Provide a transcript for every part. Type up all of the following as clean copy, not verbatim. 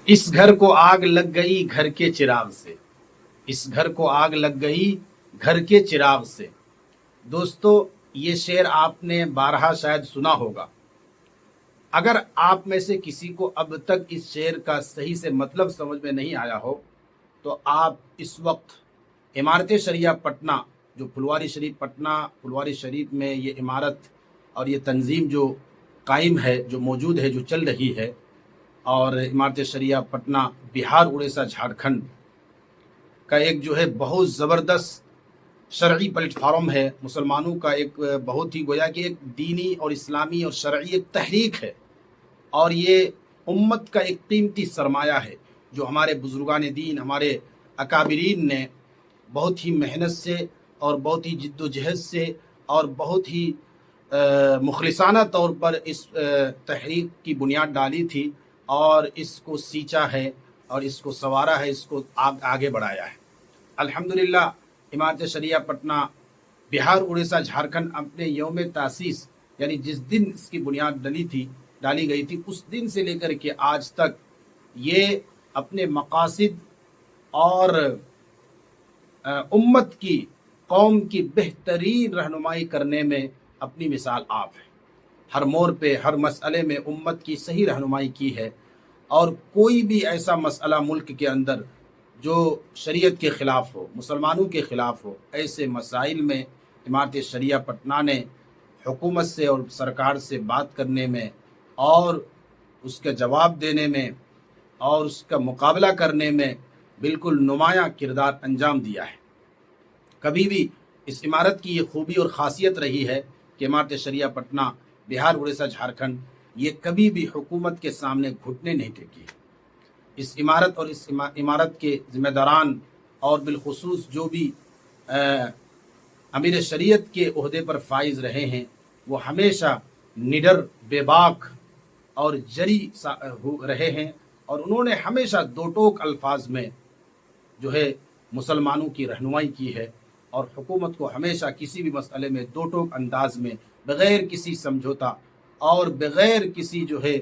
اس گھر کو آگ لگ گئی گھر کے چراغ سے، اس گھر کو آگ لگ گئی گھر کے چراغ سے۔ دوستو، یہ شعر آپ نے بارہا شاید سنا ہوگا۔ اگر آپ میں سے کسی کو اب تک اس شعر کا صحیح سے مطلب سمجھ میں نہیں آیا ہو تو آپ اس وقت عمارت شریعہ پٹنہ، جو پھلواری شریف پٹنہ پھلواری شریف میں یہ عمارت اور یہ تنظیم جو قائم ہے، جو موجود ہے، جو چل رہی ہے، اور عمارت شریعہ پٹنہ بہار، اڑیسہ، جھارکھنڈ کا ایک جو ہے بہت زبردست شرعی پلیٹ فارم ہے، مسلمانوں کا ایک بہت ہی گویا کہ ایک دینی اور اسلامی اور شرعی ایک تحریک ہے، اور یہ امت کا ایک قیمتی سرمایہ ہے جو ہمارے بزرگان دین، ہمارے اکابرین نے بہت ہی محنت سے اور بہت ہی جد و جہد سے اور بہت ہی مخلصانہ طور پر اس تحریک کی بنیاد ڈالی تھی، اور اس کو سینچا ہے اور اس کو سنوارا ہے، اس کو آگے بڑھایا ہے۔ الحمدللہ عمارت شریعہ پٹنہ بہار، اڑیسہ، جھارکھنڈ اپنے یوم تاسیس، یعنی جس دن اس کی بنیاد ڈالی گئی تھی، اس دن سے لے کر کے آج تک یہ اپنے مقاصد اور امت کی، قوم کی بہترین رہنمائی کرنے میں اپنی مثال آپ ہے۔ ہر موڑ پہ، ہر مسئلے میں امت کی صحیح رہنمائی کی ہے، اور کوئی بھی ایسا مسئلہ ملک کے اندر جو شریعت کے خلاف ہو، مسلمانوں کے خلاف ہو، ایسے مسائل میں عمارت شریعہ پٹنہ نے حکومت سے اور سرکار سے بات کرنے میں اور اس کا جواب دینے میں اور اس کا مقابلہ کرنے میں بالکل نمایاں کردار انجام دیا ہے۔ کبھی بھی اس عمارت کی یہ خوبی اور خاصیت رہی ہے کہ عمارت شریعہ پٹنہ بہار، اڑیسہ، جھارکھنڈ یہ کبھی بھی حکومت کے سامنے گھٹنے نہیں ٹیکی۔ اس عمارت اور اس عمارت کے ذمہ داران اور بالخصوص جو بھی امیر شریعت کے عہدے پر فائز رہے ہیں، وہ ہمیشہ نڈر، بے باک اور جری رہے ہیں، اور انہوں نے ہمیشہ دو ٹوک الفاظ میں جو ہے مسلمانوں کی رہنمائی کی ہے، اور حکومت کو ہمیشہ کسی بھی مسئلے میں دو ٹوک انداز میں، بغیر کسی سمجھوتا اور بغیر کسی جو ہے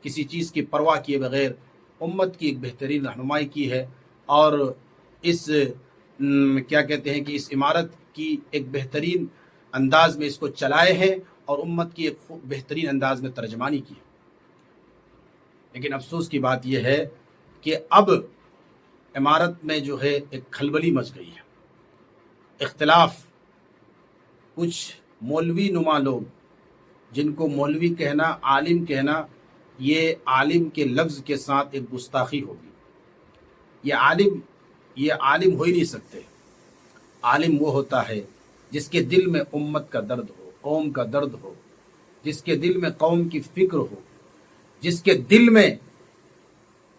کسی چیز کی پرواہ کیے بغیر امت کی ایک بہترین رہنمائی کی ہے، اور اس کیا کہتے ہیں کہ اس عمارت کی ایک بہترین انداز میں اس کو چلائے ہیں، اور امت کی ایک بہترین انداز میں ترجمانی کی ہے۔ لیکن افسوس کی بات یہ ہے کہ اب عمارت میں جو ہے ایک کھلبلی مچ گئی ہے، اختلاف۔ کچھ مولوی نما لوگ، جن کو مولوی کہنا، عالم کہنا، یہ عالم کے لفظ کے ساتھ ایک گستاخی ہوگی۔ یہ عالم ہو ہی نہیں سکتے۔ عالم وہ ہوتا ہے جس کے دل میں امت کا درد ہو، قوم کا درد ہو، جس کے دل میں قوم کی فکر ہو، جس کے دل میں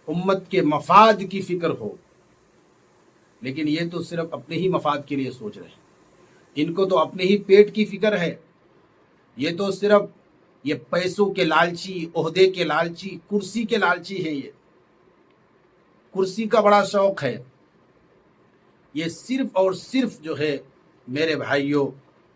امت کے مفاد کی فکر ہو۔ لیکن یہ تو صرف اپنے ہی مفاد کے لیے سوچ رہے ہیں، ان کو تو اپنے ہی پیٹ کی فکر ہے۔ یہ تو صرف یہ پیسوں کے لالچی، عہدے کے لالچی، کرسی کے لالچی ہے۔ یہ کرسی کا بڑا شوق ہے۔ یہ صرف اور صرف جو ہے میرے بھائیوں،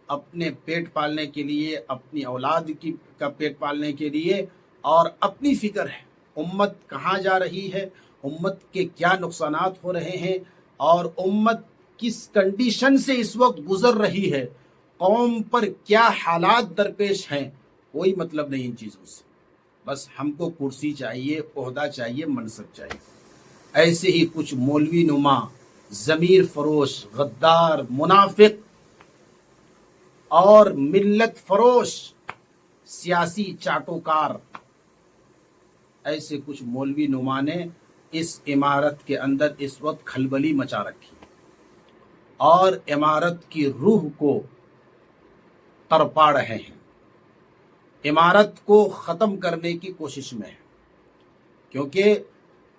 اپنے پیٹ پالنے کے لیے، اپنی اولاد کا پیٹ پالنے کے لیے، اور اپنی فکر ہے امت کہاں جا رہی ہے، امت کے کیا نقصانات ہو رہے ہیں، اور امت کس کنڈیشن سے اس وقت گزر رہی ہے، قوم پر کیا حالات درپیش ہیں۔ کوئی مطلب نہیں ان چیزوں سے، بس ہم کو کرسی چاہیے، عہدہ چاہیے، منصب چاہیے۔ ایسے ہی کچھ مولوی نما، ضمیر فروش، غدار، منافق اور ملت فروش، سیاسی چاٹوکار، ایسے کچھ مولوی نما نے اس عمارت کے اندر اس وقت کھلبلی مچا رکھی، اور عمارت کی روح کو تڑپا رہے ہیں، عمارت کو ختم کرنے کی کوشش میں ہے۔ کیونکہ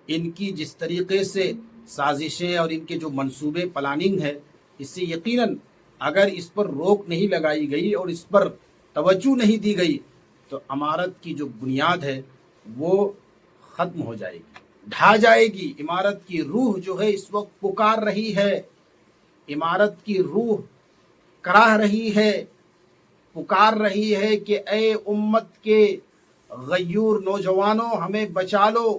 ان کی جس طریقے سے سازشیں اور ان کے جو منصوبے پلاننگ ہے، اس سے یقیناً اگر اس پر روک نہیں لگائی گئی اور اس پر توجہ نہیں دی گئی تو عمارت کی جو بنیاد ہے وہ ختم ہو جائے گی، ڈھا جائے گی۔ عمارت کی روح جو ہے اس وقت پکار رہی ہے، عمارت کی روح کراہ رہی ہے، پکار رہی ہے کہ اے امت کے غیور نوجوانوں، ہمیں بچا لو،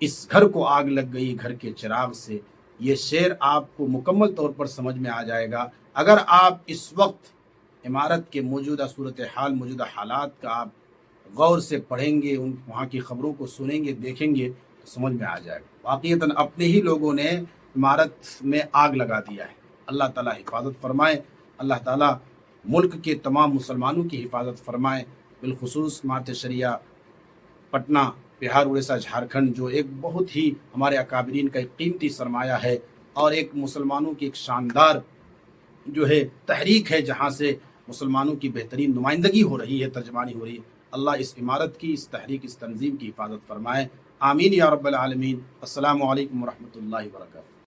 اس گھر کو آگ لگ گئی گھر کے چراغ سے. یہ شعر آپ کو مکمل طور پر سمجھ میں آ جائے گا اگر آپ اس وقت عمارت کے موجودہ صورتحال، موجودہ حالات کا آپ غور سے پڑھیں گے، وہاں کی خبروں کو سنیں گے، دیکھیں گے تو سمجھ میں آ جائے گا. واقعتاً اپنے ہی لوگوں نے عمارت میں آگ لگا دیا ہے. اللہ تعالیٰ حفاظت فرمائے. اللہ تعالیٰ ملک کے تمام مسلمانوں کی حفاظت فرمائے. بالخصوص عمارت شریعہ پٹنہ، بہار، اڑیسہ، جھارکھنڈ، جو ایک بہت ہی ہمارے اکابرین کا ایک قیمتی سرمایہ ہے اور ایک مسلمانوں کی ایک شاندار جو ہے تحریک ہے، جہاں سے مسلمانوں کی بہترین نمائندگی ہو رہی ہے، ترجمانی ہو رہی ہے. اللہ اس عمارت کی، اس تحریک، اس تنظیم کی حفاظت فرمائے. آمین یا رب العالمین. السلام علیکم ورحمۃ اللہ وبرکاتہ.